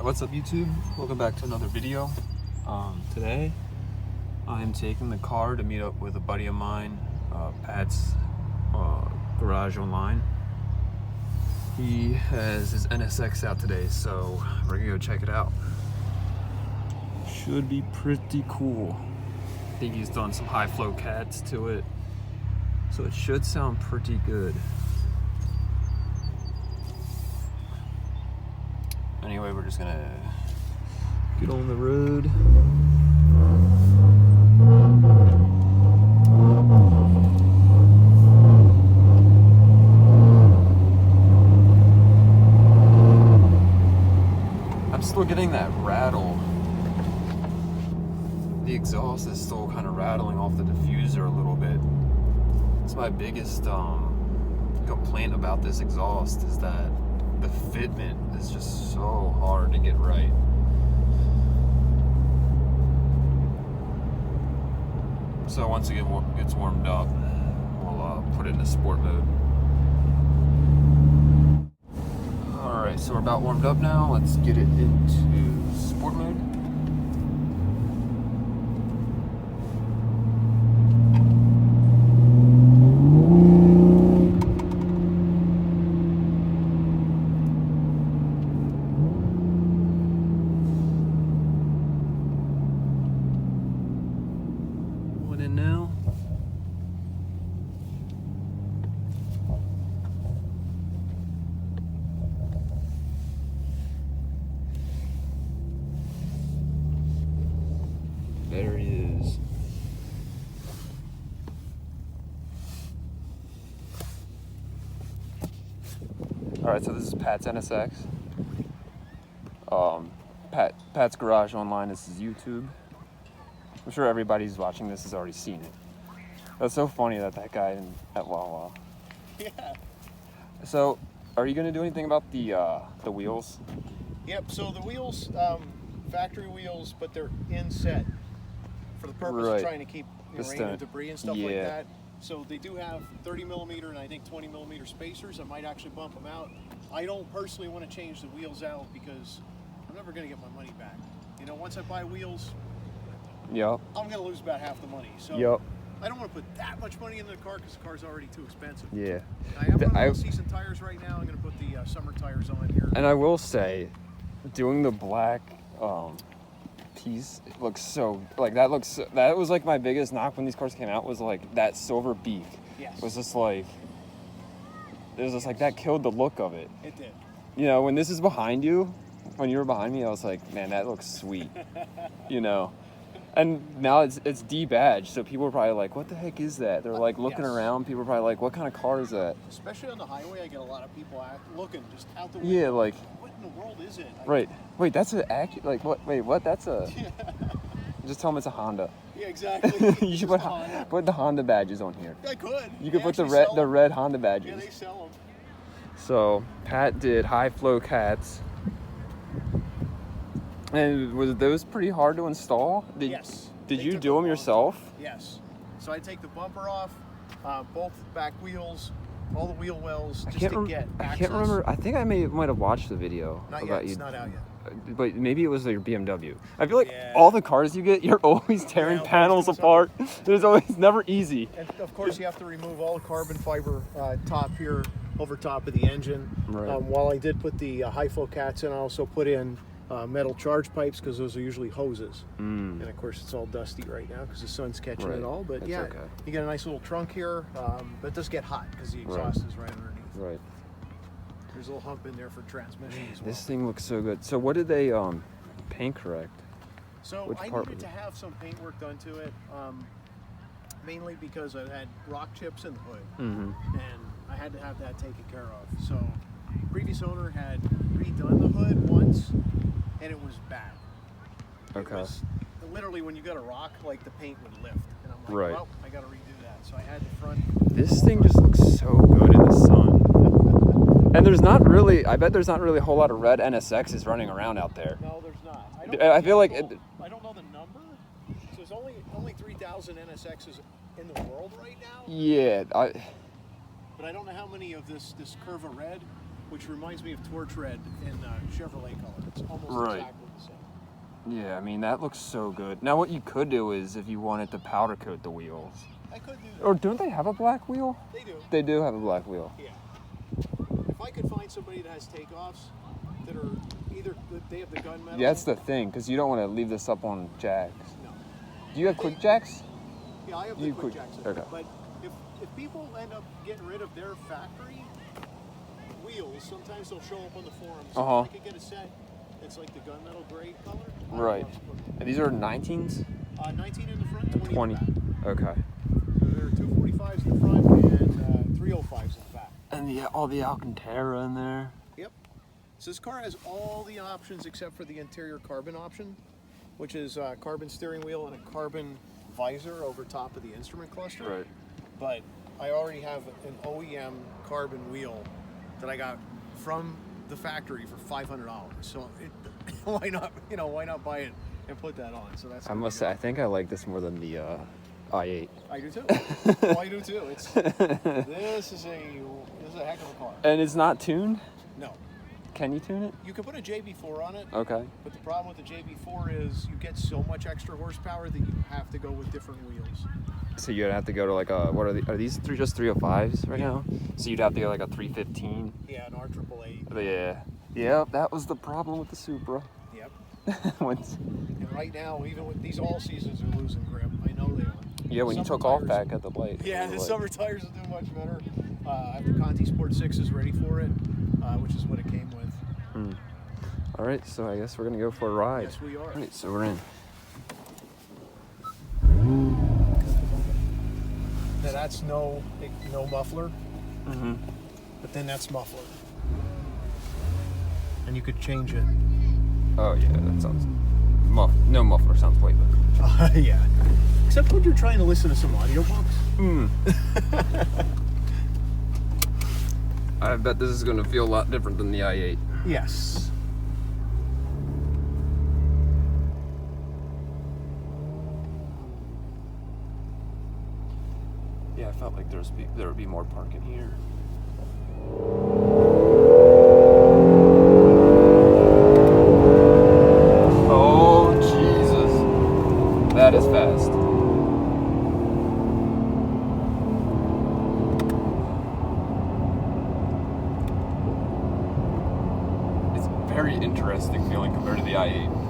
What's up YouTube? Welcome back to another video. Today I'm taking the car to meet up with a buddy of mine, Pat's garage online. He has his NSX out today, so we're gonna go check it out. Should be pretty cool. I think he's done some high flow cats to it, so it should sound pretty good. Anyway, we're just gonna get on the road. I'm still getting that rattle. The exhaust is still kind of rattling off the diffuser a little bit. It's my biggest complaint about this exhaust is that the fitment is just so hard to get right. So once it gets warmed up, we'll put it into sport mode. Alright, so we're about warmed up now. Let's get it into sport mode. Now there he is. All right, so this is Pat's NSX. Pat's garage online. This is YouTube. I'm sure everybody who's watching this has already seen it. That's so funny that guy at Wawa. Yeah. So, are you gonna do anything about the wheels? Yep. So the wheels, factory wheels, but they're inset for the purpose of trying to keep rain and debris and stuff like that. So they do have 30 millimeter and I think 20 millimeter spacers. I might actually bump them out. I don't personally want to change the wheels out because I'm never gonna get my money back. You know, once I buy wheels, yep, I'm gonna lose about half the money. So yep. I don't want to put that much money into the car because the car's already too expensive. Yeah. I have one of those season tires right now. I'm gonna put the summer tires on here. And I will say, doing the black piece looks so that was like my biggest knock when these cars came out was like that silver beak. Yes. Was just like it was just like that killed the look of it. It did. You know, when this is behind you, when you were behind me, I was like, man, that looks sweet. You know. And now it's debadged, so people are probably like, what the heck is that? They're like looking around, people are probably like, what kind of car is that? Especially on the highway, I get a lot of people looking just out the window. Yeah, like, what in the world is it? Right. Wait, that's an like what? Wait, what? That's a. Just tell them it's a Honda. Yeah, exactly. You should put the Honda badges on here. I could. You could put the red Honda badges. Yeah, they sell them. So Pat did high flow cats. And was those pretty hard to install? Yes. Did you do them yourself? Yes. So I take the bumper off, both back wheels, all the wheel wells, just to get access. I can't remember. I think I might have watched the video about you. It's not out yet. But maybe it was your BMW. I feel like all the cars you get, you're always tearing panels apart. There's always never easy. And of course, you have to remove all the carbon fiber top here over top of the engine. Right. While I did put the high flow cats in, I also put in metal charge pipes because those are usually hoses. And of course, it's all dusty right now because the sun's catching it all. But you get a nice little trunk here, but it does get hot because the exhaust is right underneath. Right. There's a little hump in there for transmission as well. This thing looks so good. So what did they paint correct? So I needed to have some paint work done to it, mainly because I had rock chips in the hood, and I had to have that taken care of. So previous owner had redone the hood once, and it was bad. Okay. It was literally when you got a rock, like the paint would lift, and I'm like, well, I got to redo that. So I had the front. This thing just looks so good in the sun. And there's not really, I bet there's not really a whole lot of red NSXs running around out there. No, there's not. I feel like I don't know the number. So there's only 3,000 NSXs in the world right now. Yeah. But I don't know how many of this Curva Red which reminds me of torch red in Chevrolet color. It's almost exactly the same. Yeah, I mean, that looks so good. Now, what you could do is, if you wanted to powder coat the wheels. I could do that. Or don't they have a black wheel? They do. They do have a black wheel. Yeah. If I could find somebody that has takeoffs that are either, they have the gunmetal. Yeah, that's the thing, because you don't want to leave this up on jacks. No. Do you have quick jacks? Yeah, I have the quick jacks. Okay. But if people end up getting rid of their factory wheels, sometimes they'll show up on the forums. So if I could get a set, it's like the gunmetal gray color. Right. And these are 19s? 19 in the front, 20 in the back. Okay. So there are 245s in the front and 305s in the back. And all the Alcantara in there. Yep. So this car has all the options except for the interior carbon option, which is a carbon steering wheel and a carbon visor over top of the instrument cluster. Right. But I already have an OEM carbon wheel that I got from the factory for $500. So why not buy it and put that on? So that's. I must say, I think I like this more than the i8. I do too. Well, I do too. This is a heck of a car. And it's not tuned? No. Can you tune it? You can put a JB4 on it. Okay. But the problem with the JB4 is you get so much extra horsepower that you have to go with different wheels. So you'd have to go to like a, what are these just 305s right now? So you'd have to go like a 315. Yeah, an R888. Yeah. Yep, that was the problem with the Supra. Yep. And right now, even with these all seasons are losing grip. I know they are. Yeah, when you took off back at the light. Yeah, the summer tires will do much better. I have the Conti Sport 6 is ready for it, which is what it came with. All right, so I guess we're gonna go for a ride. Yes, we are. All right, so we're in. Now that's no muffler, but then that's muffler, and you could change it. Oh yeah, that sounds no muffler sounds way better. Yeah, except when you're trying to listen to some audiobooks. I bet this is gonna feel a lot different than the i8. Yes. Yeah, I felt like there would be more parking here. Oh, Jesus. That is fast. It's a very interesting feeling compared to the i8.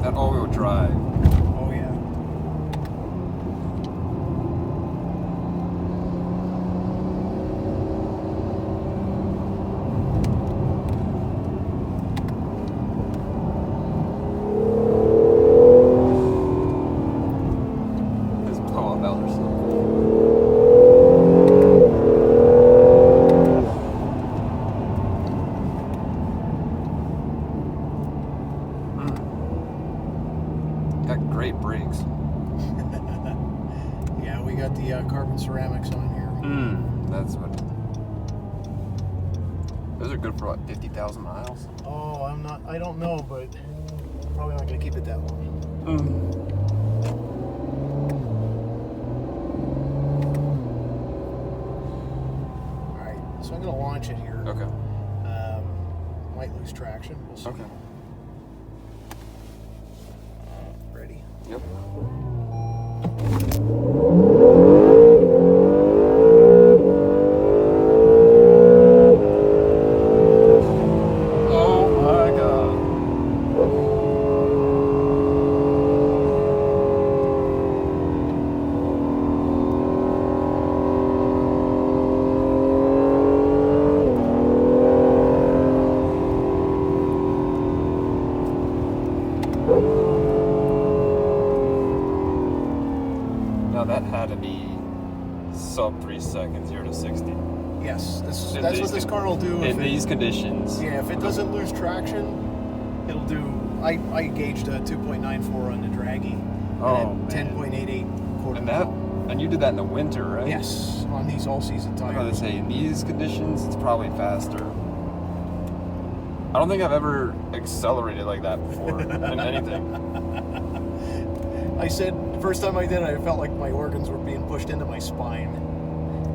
That all-wheel drive. Oh yeah. Let's blow off Elderson. Got great brakes. Yeah, we got the carbon ceramics on here. That's what. Those are good for what, 50,000 miles? Oh, I don't know, but probably not gonna keep it that long. All right, so I'm gonna launch it here. Okay. Might lose traction. We'll see. Okay. Ready? Yep. Oh my God. 3 seconds, 0 to 60. Yes, that's what this car will do. In these conditions. Yeah, if it doesn't lose traction, it'll do. I gauged a 2.94 on the draggy. Oh, and 10.88 quarter mile. And you did that in the winter, right? Yes, on these all-season tires. I was going to say, in these conditions, it's probably faster. I don't think I've ever accelerated like that before in anything. I said, the first time I did it, I felt like my organs were being pushed into my spine.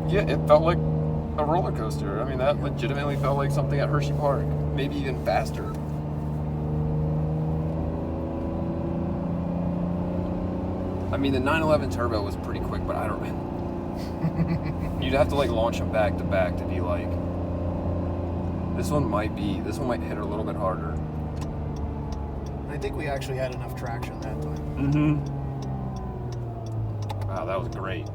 Yeah, it felt like a roller coaster. I mean, that legitimately felt like something at Hershey Park. Maybe even faster. I mean, the 911 Turbo was pretty quick, but I don't... You'd have to, like, launch them back to back to be like... This one might hit a little bit harder. I think we actually had enough traction that time. Mm-hmm. Wow, that was great.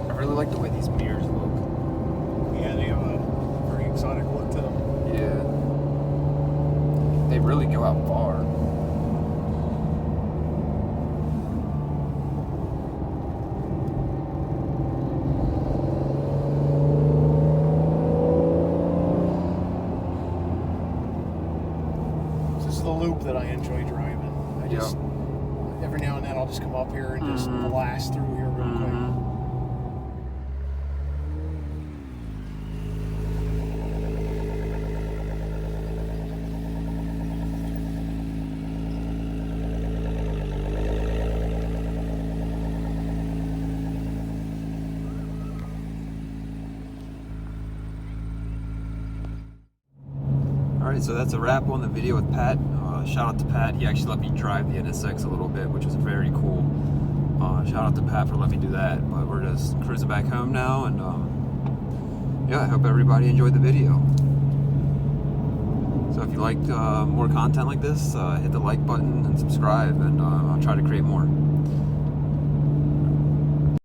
I really like the way these mirrors look. Yeah, they have a very exotic look to them. Yeah. They really go out far. This is the loop that I enjoy driving. I just, every now and then I'll just come up here and just blast through here real quick. Alright, so that's a wrap on the video with Pat. Shout out to Pat. He actually let me drive the NSX a little bit, which was very cool. Shout out to Pat for letting me do that. But we're just cruising back home now, and yeah, I hope everybody enjoyed the video. So if you liked more content like this, hit the like button and subscribe, and I'll try to create more.